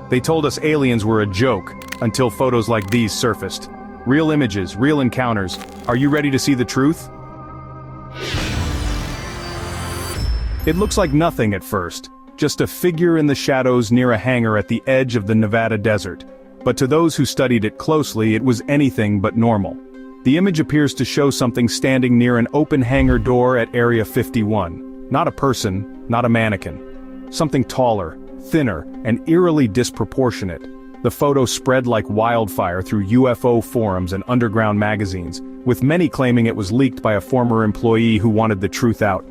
They told us aliens were a joke, until photos like these surfaced. Real images, real encounters. Are you ready to see the truth? It looks like nothing at first, just a figure in the shadows near a hangar at the edge of the Nevada desert. But to those who studied it closely, it was anything but normal. The image appears to show something standing near an open hangar door at Area 51. Not a person, not a mannequin. Something taller, thinner, and eerily disproportionate. The photo spread like wildfire through UFO forums and underground magazines, with many claiming it was leaked by a former employee who wanted the truth out.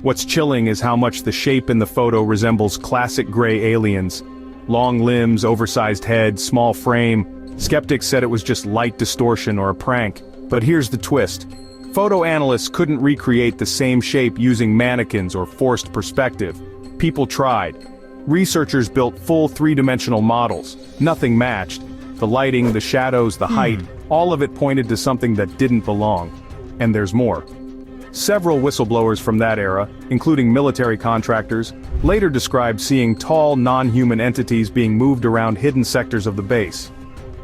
What's chilling is how much the shape in the photo resembles classic gray aliens. Long limbs, oversized head, small frame. Skeptics said it was just light distortion or a prank. But here's the twist. Photo analysts couldn't recreate the same shape using mannequins or forced perspective. People tried. Researchers built full three-dimensional models. Nothing matched. The lighting, the shadows, the height, all of it pointed to something that didn't belong. And there's more. Several whistleblowers from that era, including military contractors, later described seeing tall, non-human entities being moved around hidden sectors of the base.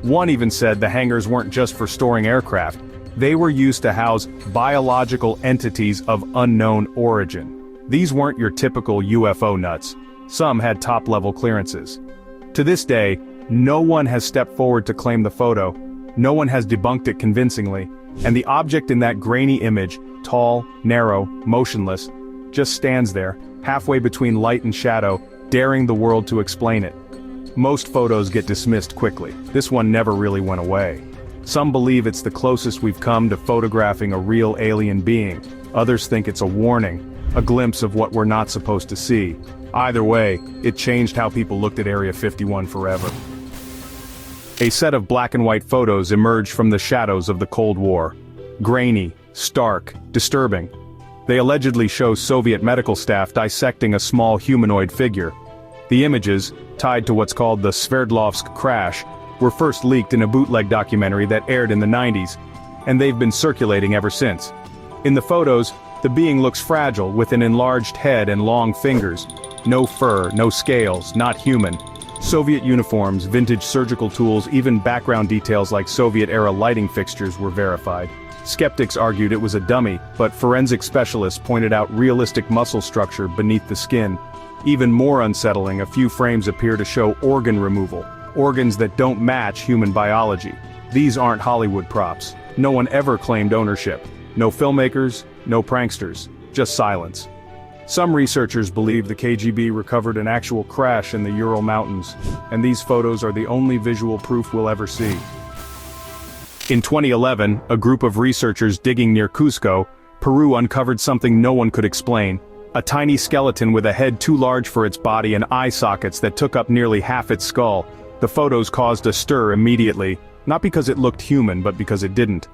One even said the hangars weren't just for storing aircraft. They were used to house biological entities of unknown origin. These weren't your typical UFO nuts. Some had top-level clearances. To this day, no one has stepped forward to claim the photo, no one has debunked it convincingly, and the object in that grainy image, tall, narrow, motionless, just stands there, halfway between light and shadow, daring the world to explain it. Most photos get dismissed quickly. This one never really went away. Some believe it's the closest we've come to photographing a real alien being. Others think it's a warning, a glimpse of what we're not supposed to see. Either way, it changed how people looked at Area 51 forever. A set of black and white photos emerged from the shadows of the Cold War. Grainy, stark, disturbing. They allegedly show Soviet medical staff dissecting a small humanoid figure. The images, tied to what's called the Sverdlovsk crash, were first leaked in a bootleg documentary that aired in the 90s, and they've been circulating ever since. In the photos, the being looks fragile with an enlarged head and long fingers. No fur, no scales, not human. Soviet uniforms, vintage surgical tools, even background details like Soviet-era lighting fixtures were verified. Skeptics argued it was a dummy, but forensic specialists pointed out realistic muscle structure beneath the skin. Even more unsettling, a few frames appear to show organ removal. Organs that don't match human biology. These aren't Hollywood props. No one ever claimed ownership. No filmmakers, no pranksters, just silence. Some researchers believe the KGB recovered an actual crash in the Ural Mountains, and these photos are the only visual proof we'll ever see. In 2011, a group of researchers digging near Cusco, Peru uncovered something no one could explain. A tiny skeleton with a head too large for its body and eye sockets that took up nearly half its skull. The photos caused a stir immediately, not because it looked human but because it didn't.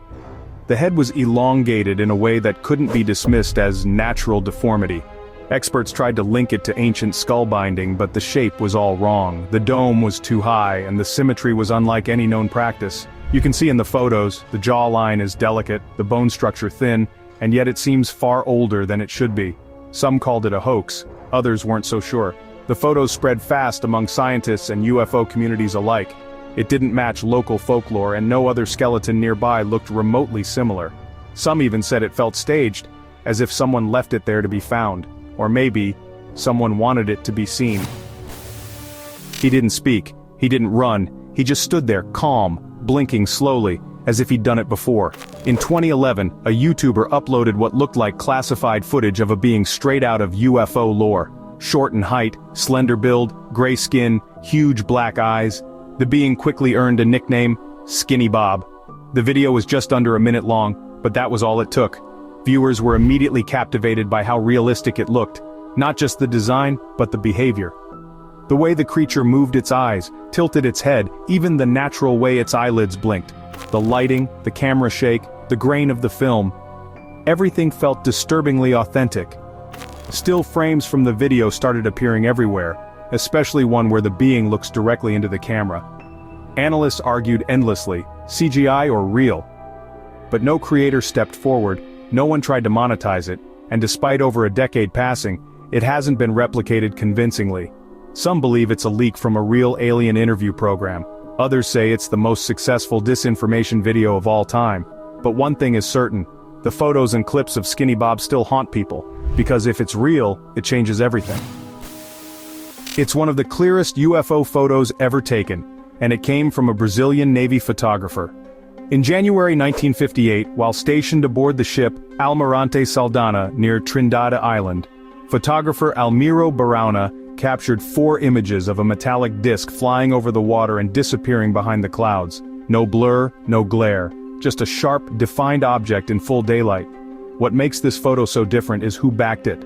The head was elongated in a way that couldn't be dismissed as natural deformity. Experts tried to link it to ancient skull binding, but the shape was all wrong. The dome was too high, and the symmetry was unlike any known practice. You can see in the photos, the jawline is delicate, the bone structure thin, and yet it seems far older than it should be. Some called it a hoax, others weren't so sure. The photos spread fast among scientists and UFO communities alike. It didn't match local folklore, and no other skeleton nearby looked remotely similar. Some even said it felt staged, as if someone left it there to be found. Or maybe, someone wanted it to be seen. He didn't speak, he didn't run, he just stood there, calm, blinking slowly, as if he'd done it before. In 2011, a YouTuber uploaded what looked like classified footage of a being straight out of UFO lore. Short in height, slender build, gray skin, huge black eyes. The being quickly earned a nickname, Skinny Bob. The video was just under a minute long, but that was all it took. Viewers were immediately captivated by how realistic it looked. Not just the design, but the behavior. The way the creature moved its eyes, tilted its head, even the natural way its eyelids blinked. The lighting, the camera shake, the grain of the film. Everything felt disturbingly authentic. Still frames from the video started appearing everywhere, especially one where the being looks directly into the camera. Analysts argued endlessly, CGI or real? But no creator stepped forward, no one tried to monetize it, and despite over a decade passing, it hasn't been replicated convincingly. Some believe it's a leak from a real alien interview program. Others say it's the most successful disinformation video of all time. But one thing is certain, the photos and clips of Skinny Bob still haunt people, because if it's real, it changes everything. It's one of the clearest UFO photos ever taken, and it came from a Brazilian Navy photographer. In January 1958, while stationed aboard the ship Almirante Saldanha near Trindade Island, photographer Almiro Barauna captured 4 images of a metallic disc flying over the water and disappearing behind the clouds. No blur, no glare, just a sharp, defined object in full daylight. What makes this photo so different is who backed it.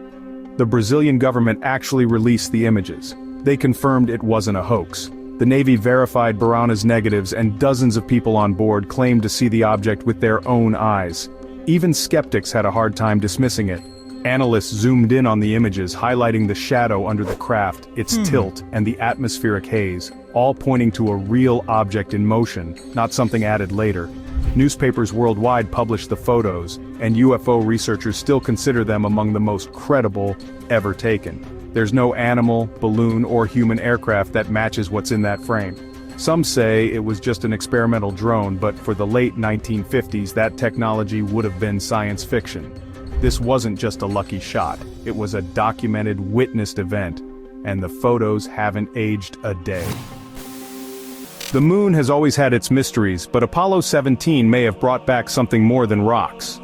The Brazilian government actually released the images. They confirmed it wasn't a hoax. The Navy verified Barauna's negatives, and dozens of people on board claimed to see the object with their own eyes. Even skeptics had a hard time dismissing it. Analysts zoomed in on the images, highlighting the shadow under the craft, its tilt, and the atmospheric haze, all pointing to a real object in motion, not something added later. Newspapers worldwide published the photos, and UFO researchers still consider them among the most credible ever taken. There's no animal, balloon, or human aircraft that matches what's in that frame. Some say it was just an experimental drone, but for the late 1950s that technology would have been science fiction. This wasn't just a lucky shot, it was a documented, witnessed event, and the photos haven't aged a day. The moon has always had its mysteries, but Apollo 17 may have brought back something more than rocks.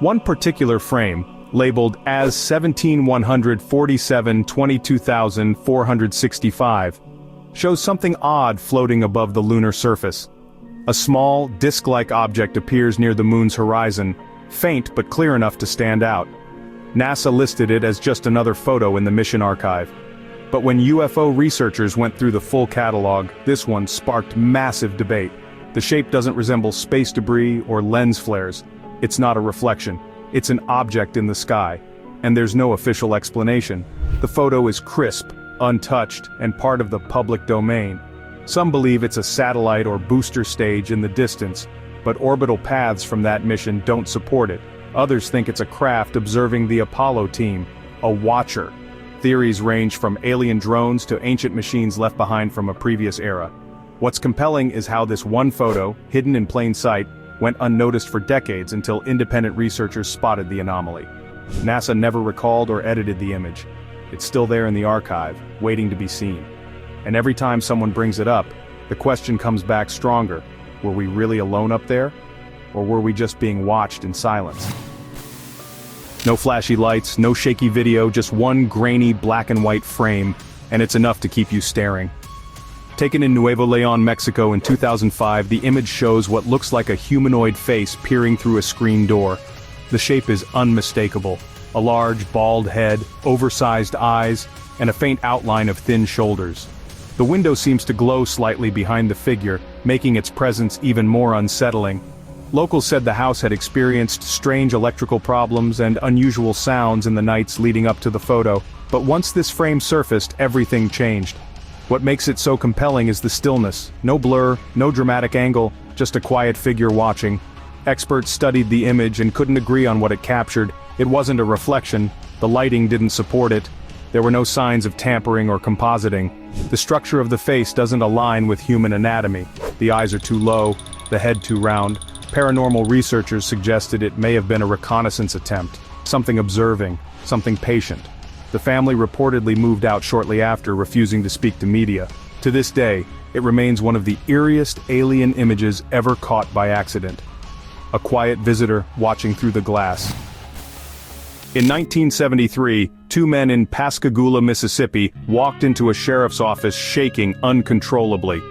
One particular frame, labeled as 17-147-22,465, shows something odd floating above the lunar surface. A small, disc-like object appears near the moon's horizon, faint but clear enough to stand out. NASA listed it as just another photo in the mission archive. But when UFO researchers went through the full catalog, this one sparked massive debate. The shape doesn't resemble space debris or lens flares. It's not a reflection. It's an object in the sky. And there's no official explanation. The photo is crisp, untouched, and part of the public domain. Some believe it's a satellite or booster stage in the distance, but orbital paths from that mission don't support it. Others think it's a craft observing the Apollo team, a watcher. Theories range from alien drones to ancient machines left behind from a previous era. What's compelling is how this one photo, hidden in plain sight, went unnoticed for decades until independent researchers spotted the anomaly. NASA never recalled or edited the image. It's still there in the archive, waiting to be seen. And every time someone brings it up, the question comes back stronger. Were we really alone up there? Or were we just being watched in silence? No flashy lights, no shaky video, just one grainy black and white frame, and it's enough to keep you staring. Taken in Nuevo Leon, Mexico in 2005, the image shows what looks like a humanoid face peering through a screen door. The shape is unmistakable. A large, bald head, oversized eyes, and a faint outline of thin shoulders. The window seems to glow slightly behind the figure, making its presence even more unsettling. Locals said the house had experienced strange electrical problems and unusual sounds in the nights leading up to the photo, but once this frame surfaced, everything changed. What makes it so compelling is the stillness. No blur, no dramatic angle, just a quiet figure watching. Experts studied the image and couldn't agree on what it captured. It wasn't a reflection, the lighting didn't support it. There were no signs of tampering or compositing. The structure of the face doesn't align with human anatomy. The eyes are too low, the head too round. Paranormal researchers suggested it may have been a reconnaissance attempt, something observing, something patient. The family reportedly moved out shortly after, refusing to speak to media. To this day, it remains one of the eeriest alien images ever caught by accident. A quiet visitor watching through the glass. In 1973, 2 men in Pascagoula, Mississippi, walked into a sheriff's office shaking uncontrollably.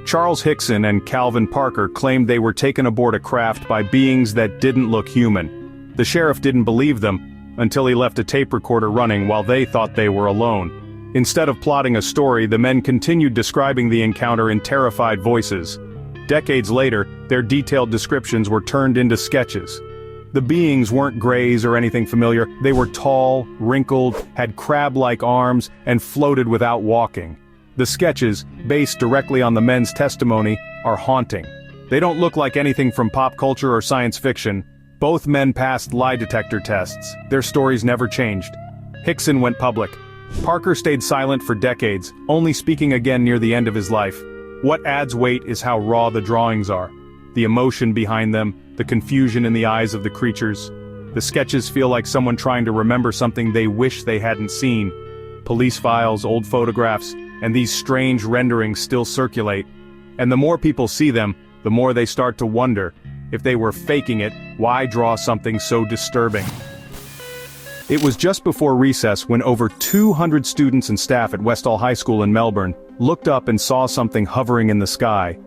Charles Hickson and Calvin Parker claimed they were taken aboard a craft by beings that didn't look human. The sheriff didn't believe them, until he left a tape recorder running while they thought they were alone. Instead of plotting a story, the men continued describing the encounter in terrified voices. Decades later, their detailed descriptions were turned into sketches. The beings weren't grays or anything familiar. They were tall, wrinkled, had crab-like arms, and floated without walking. The sketches, based directly on the men's testimony, are haunting. They don't look like anything from pop culture or science fiction. Both men passed lie detector tests. Their stories never changed. Hickson went public. Parker stayed silent for decades, only speaking again near the end of his life. What adds weight is how raw the drawings are. The emotion behind them, the confusion in the eyes of the creatures. The sketches feel like someone trying to remember something they wish they hadn't seen. Police files, old photographs, and these strange renderings still circulate. And the more people see them, the more they start to wonder, if they were faking it, why draw something so disturbing? It was just before recess when over 200 students and staff at Westall High School in Melbourne looked up and saw something hovering in the sky.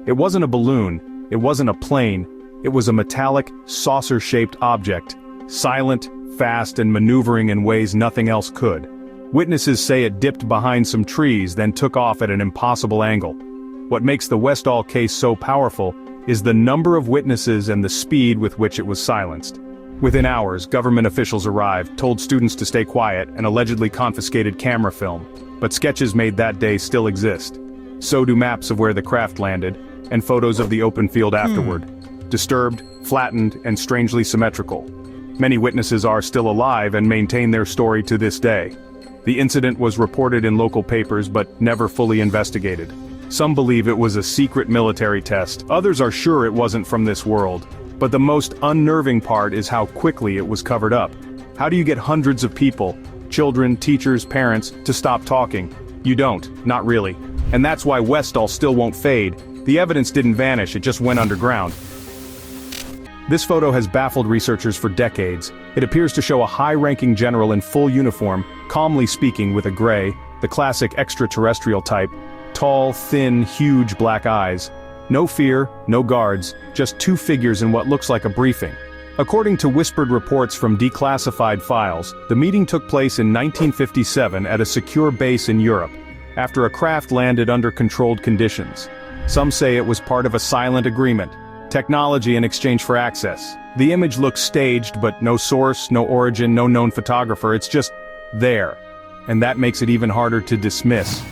It wasn't a balloon, it wasn't a plane, it was a metallic, saucer-shaped object, silent, fast, and maneuvering in ways nothing else could. Witnesses say it dipped behind some trees, then took off at an impossible angle. What makes the Westall case so powerful is the number of witnesses and the speed with which it was silenced. Within hours, government officials arrived, told students to stay quiet, and allegedly confiscated camera film. But sketches made that day still exist. So do maps of where the craft landed, and photos of the open field afterward. Disturbed, flattened, and strangely symmetrical. Many witnesses are still alive and maintain their story to this day. The incident was reported in local papers but never fully investigated. Some believe it was a secret military test, others are sure it wasn't from this world. But the most unnerving part is how quickly it was covered up. How do you get hundreds of people, children, teachers, parents, to stop talking? You don't, not really. And that's why Westall still won't fade. The evidence didn't vanish, it just went underground. This photo has baffled researchers for decades. It appears to show a high-ranking general in full uniform, calmly speaking with a gray, the classic extraterrestrial type, tall, thin, huge black eyes. No fear, no guards, just two figures in what looks like a briefing. According to whispered reports from declassified files, the meeting took place in 1957 at a secure base in Europe, after a craft landed under controlled conditions. Some say it was part of a silent agreement, technology in exchange for access. The image looks staged, but no source, no origin, no known photographer, it's just there. And that makes it even harder to dismiss.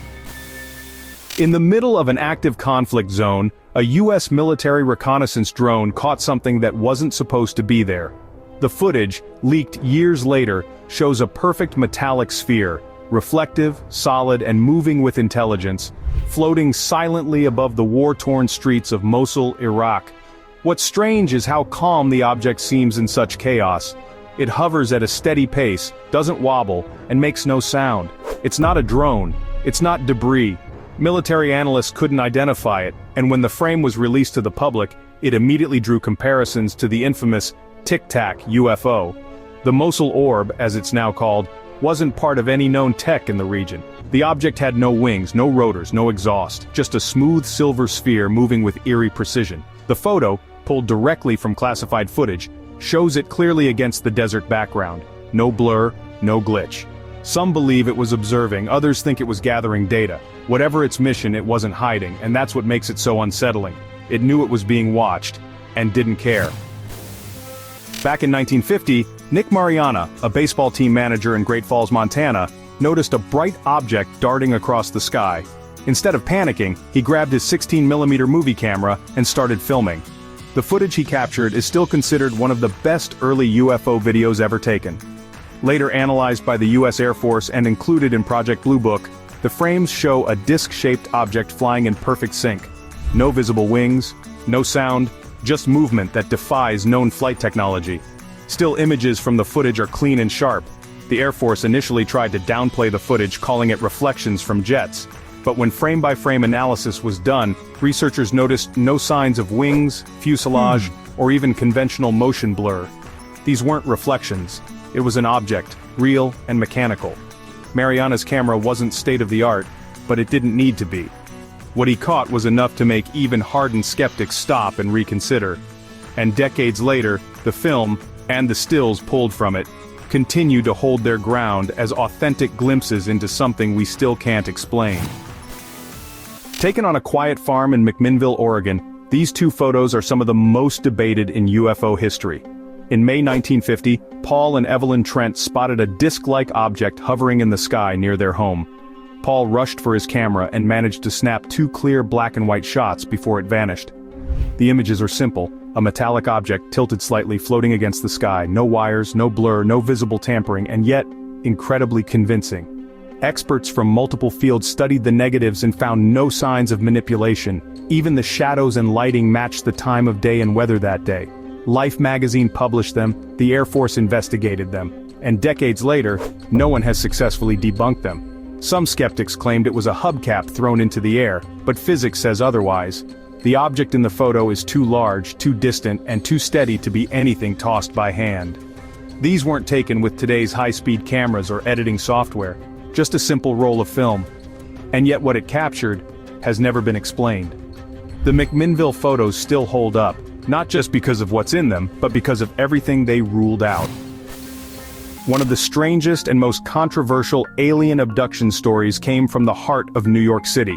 In the middle of an active conflict zone, a US military reconnaissance drone caught something that wasn't supposed to be there. The footage, leaked years later, shows a perfect metallic sphere, reflective, solid, and moving with intelligence, floating silently above the war-torn streets of Mosul, Iraq. What's strange is how calm the object seems in such chaos. It hovers at a steady pace, doesn't wobble, and makes no sound. It's not a drone. It's not debris. Military analysts couldn't identify it, and when the frame was released to the public, it immediately drew comparisons to the infamous Tic Tac UFO. The Mosul orb, as it's now called, wasn't part of any known tech in the region. The object had no wings, no rotors, no exhaust, just a smooth silver sphere moving with eerie precision. The photo, pulled directly from classified footage, shows it clearly against the desert background. No blur, no glitch. Some believe it was observing, others think it was gathering data. Whatever its mission, it wasn't hiding, and that's what makes it so unsettling. It knew it was being watched, and didn't care. Back in 1950, Nick Mariana, a baseball team manager in Great Falls, Montana, noticed a bright object darting across the sky. Instead of panicking, he grabbed his 16mm movie camera and started filming. The footage he captured is still considered one of the best early UFO videos ever taken. Later analyzed by the US Air Force and included in Project Blue Book, the frames show a disc-shaped object flying in perfect sync. No visible wings, no sound, just movement that defies known flight technology. Still images from the footage are clean and sharp. The Air Force initially tried to downplay the footage, calling it reflections from jets. But when frame-by-frame analysis was done, researchers noticed no signs of wings, fuselage, or even conventional motion blur. These weren't reflections. It was an object, real and mechanical. Mariana's camera wasn't state-of-the-art, but it didn't need to be. What he caught was enough to make even hardened skeptics stop and reconsider. And decades later, the film, and the stills pulled from it, continue to hold their ground as authentic glimpses into something we still can't explain. Taken on a quiet farm in McMinnville, Oregon, these two photos are some of the most debated in UFO history. In May 1950, Paul and Evelyn Trent spotted a disc-like object hovering in the sky near their home. Paul rushed for his camera and managed to snap two clear black and white shots before it vanished. The images are simple, a metallic object tilted slightly floating against the sky, no wires, no blur, no visible tampering, and yet, incredibly convincing. Experts from multiple fields studied the negatives and found no signs of manipulation. Even the shadows and lighting matched the time of day and weather that day. Life magazine published them, the Air Force investigated them, and decades later, no one has successfully debunked them. Some skeptics claimed it was a hubcap thrown into the air, but physics says otherwise. The object in the photo is too large, too distant, and too steady to be anything tossed by hand. These weren't taken with today's high-speed cameras or editing software, just a simple roll of film. And yet what it captured has never been explained. The McMinnville photos still hold up, not just because of what's in them, but because of everything they ruled out. One of the strangest and most controversial alien abduction stories came from the heart of New York City.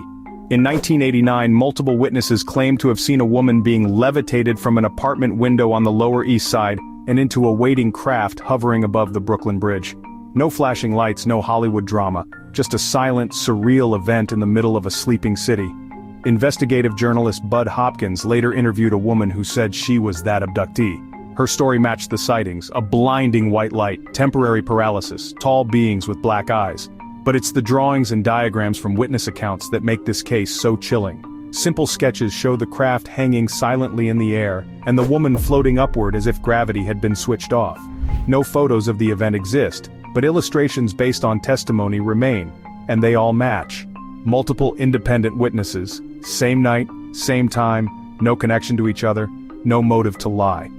In 1989, multiple witnesses claimed to have seen a woman being levitated from an apartment window on the Lower East Side and into a waiting craft hovering above the Brooklyn Bridge. No flashing lights, no Hollywood drama, just a silent, surreal event in the middle of a sleeping city. Investigative journalist Bud Hopkins later interviewed a woman who said she was that abductee. Her story matched the sightings: a blinding white light, temporary paralysis, tall beings with black eyes. But it's the drawings and diagrams from witness accounts that make this case so chilling. Simple sketches show the craft hanging silently in the air, and the woman floating upward as if gravity had been switched off. No photos of the event exist, but illustrations based on testimony remain, and they all match. Multiple independent witnesses, same night, same time, no connection to each other, no motive to lie.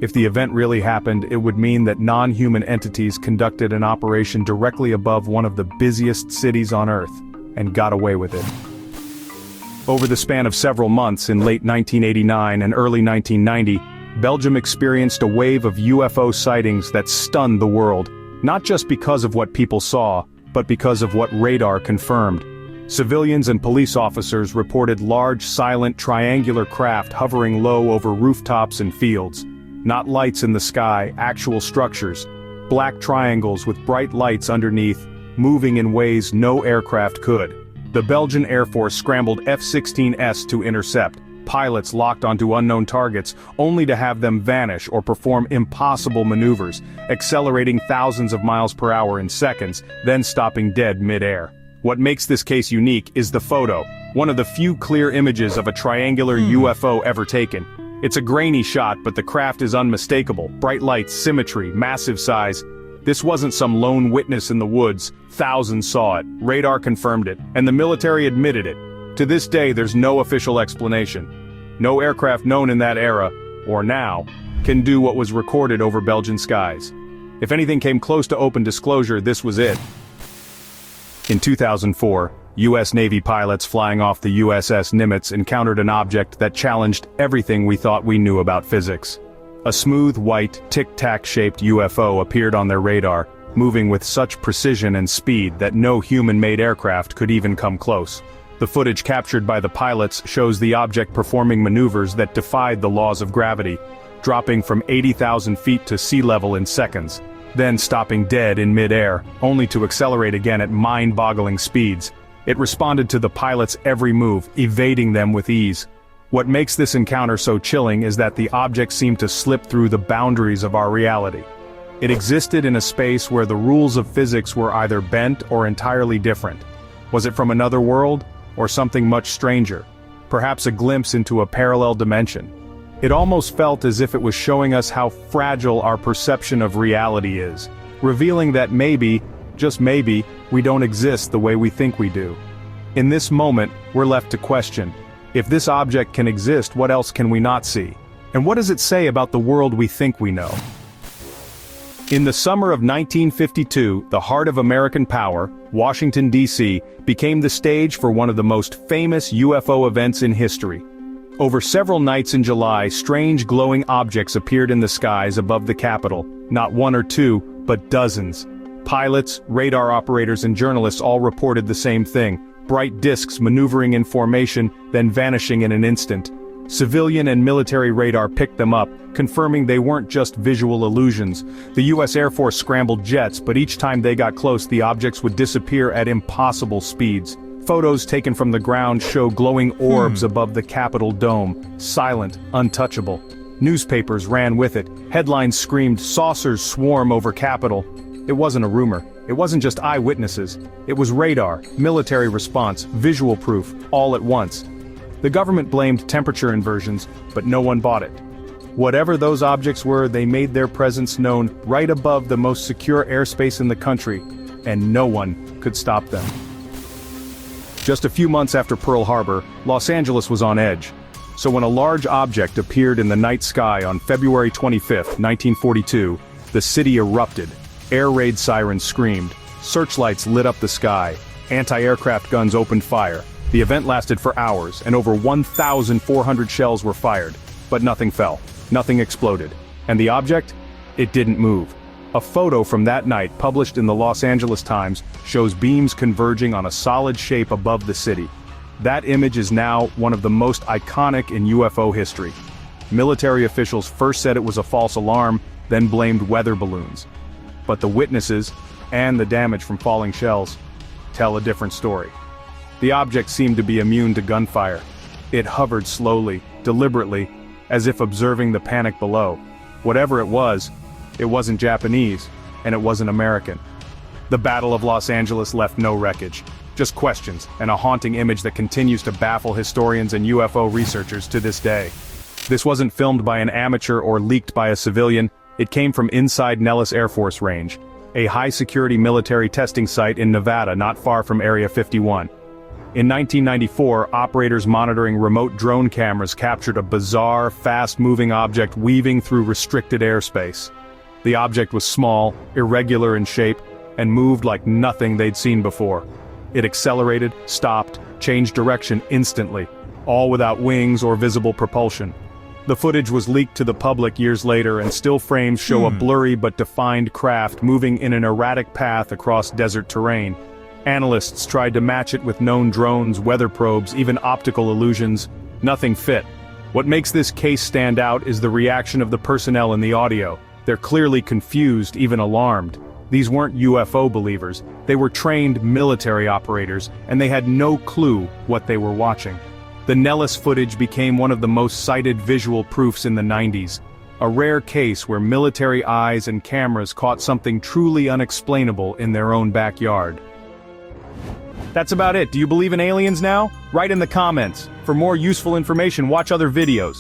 If the event really happened, it would mean that non-human entities conducted an operation directly above one of the busiest cities on Earth, and got away with it. Over the span of several months in late 1989 and early 1990, Belgium experienced a wave of UFO sightings that stunned the world, not just because of what people saw, but because of what radar confirmed. Civilians and police officers reported large, silent, triangular craft hovering low over rooftops and fields. Not lights in the sky, actual structures. Black triangles with bright lights underneath, moving in ways no aircraft could. The Belgian Air Force scrambled F-16s to intercept. Pilots locked onto unknown targets, only to have them vanish or perform impossible maneuvers, accelerating thousands of miles per hour in seconds, then stopping dead mid-air. What makes this case unique is the photo, one of the few clear images of a triangular UFO ever taken. It's a grainy shot, but the craft is unmistakable. Bright lights, symmetry, massive size. This wasn't some lone witness in the woods. Thousands saw it, radar confirmed it, and the military admitted it. To this day, there's no official explanation. No aircraft known in that era, or now, can do what was recorded over Belgian skies. If anything came close to open disclosure, this was it. In 2004, U.S. Navy pilots flying off the USS Nimitz encountered an object that challenged everything we thought we knew about physics. A smooth, white, tic-tac-shaped UFO appeared on their radar, moving with such precision and speed that no human-made aircraft could even come close. The footage captured by the pilots shows the object performing maneuvers that defied the laws of gravity, dropping from 80,000 feet to sea level in seconds, then stopping dead in mid-air, only to accelerate again at mind-boggling speeds. It responded to the pilots' every move, evading them with ease. What makes this encounter so chilling is that the object seemed to slip through the boundaries of our reality. It existed in a space where the rules of physics were either bent or entirely different. Was it from another world, or something much stranger? Perhaps a glimpse into a parallel dimension. It almost felt as if it was showing us how fragile our perception of reality is, revealing that maybe, just maybe, we don't exist the way we think we do. In this moment, we're left to question, if this object can exist, what else can we not see? And what does it say about the world we think we know? In the summer of 1952, the heart of American power, Washington, D.C., became the stage for one of the most famous UFO events in history. Over several nights in July, strange glowing objects appeared in the skies above the Capitol, not one or two, but dozens. Pilots, radar operators and journalists all reported the same thing: bright discs maneuvering in formation, then vanishing in an instant. Civilian and military radar picked them up, confirming they weren't just visual illusions. The U.S. Air Force scrambled jets, but each time they got close, the objects would disappear at impossible speeds. Photos taken from the ground show glowing orbs above the Capitol dome, silent, untouchable. Newspapers ran with it. Headlines screamed, "Saucers swarm over Capitol." It wasn't a rumor, it wasn't just eyewitnesses, it was radar, military response, visual proof, all at once. The government blamed temperature inversions, but no one bought it. Whatever those objects were, they made their presence known right above the most secure airspace in the country, and no one could stop them. Just a few months after Pearl Harbor, Los Angeles was on edge. So when a large object appeared in the night sky on February 25, 1942, the city erupted. Air raid sirens screamed, searchlights lit up the sky, anti-aircraft guns opened fire. The event lasted for hours, and over 1,400 shells were fired. But nothing fell, nothing exploded. And the object? It didn't move. A photo from that night, published in the Los Angeles Times, shows beams converging on a solid shape above the city. That image is now one of the most iconic in UFO history. Military officials first said it was a false alarm, then blamed weather balloons. But the witnesses, and the damage from falling shells, tell a different story. The object seemed to be immune to gunfire. It hovered slowly, deliberately, as if observing the panic below. Whatever it wasn't Japanese, and it wasn't American. The Battle of Los Angeles left no wreckage, just questions and a haunting image that continues to baffle historians and UFO researchers to this day. This wasn't filmed by an amateur or leaked by a civilian, it came from inside Nellis Air Force Range, a high-security military testing site in Nevada not far from Area 51. In 1994, operators monitoring remote drone cameras captured a bizarre, fast-moving object weaving through restricted airspace. The object was small, irregular in shape, and moved like nothing they'd seen before. It accelerated, stopped, changed direction instantly, all without wings or visible propulsion. The footage was leaked to the public years later, and still frames show a blurry but defined craft moving in an erratic path across desert terrain. Analysts tried to match it with known drones, weather probes, even optical illusions. Nothing fit. What makes this case stand out is the reaction of the personnel in the audio. They're clearly confused, even alarmed. These weren't UFO believers, they were trained military operators, and they had no clue what they were watching. The Nellis footage became one of the most cited visual proofs in the 90s. A rare case where military eyes and cameras caught something truly unexplainable in their own backyard. That's about it. Do you believe in aliens now? Write in the comments. For more useful information, watch other videos.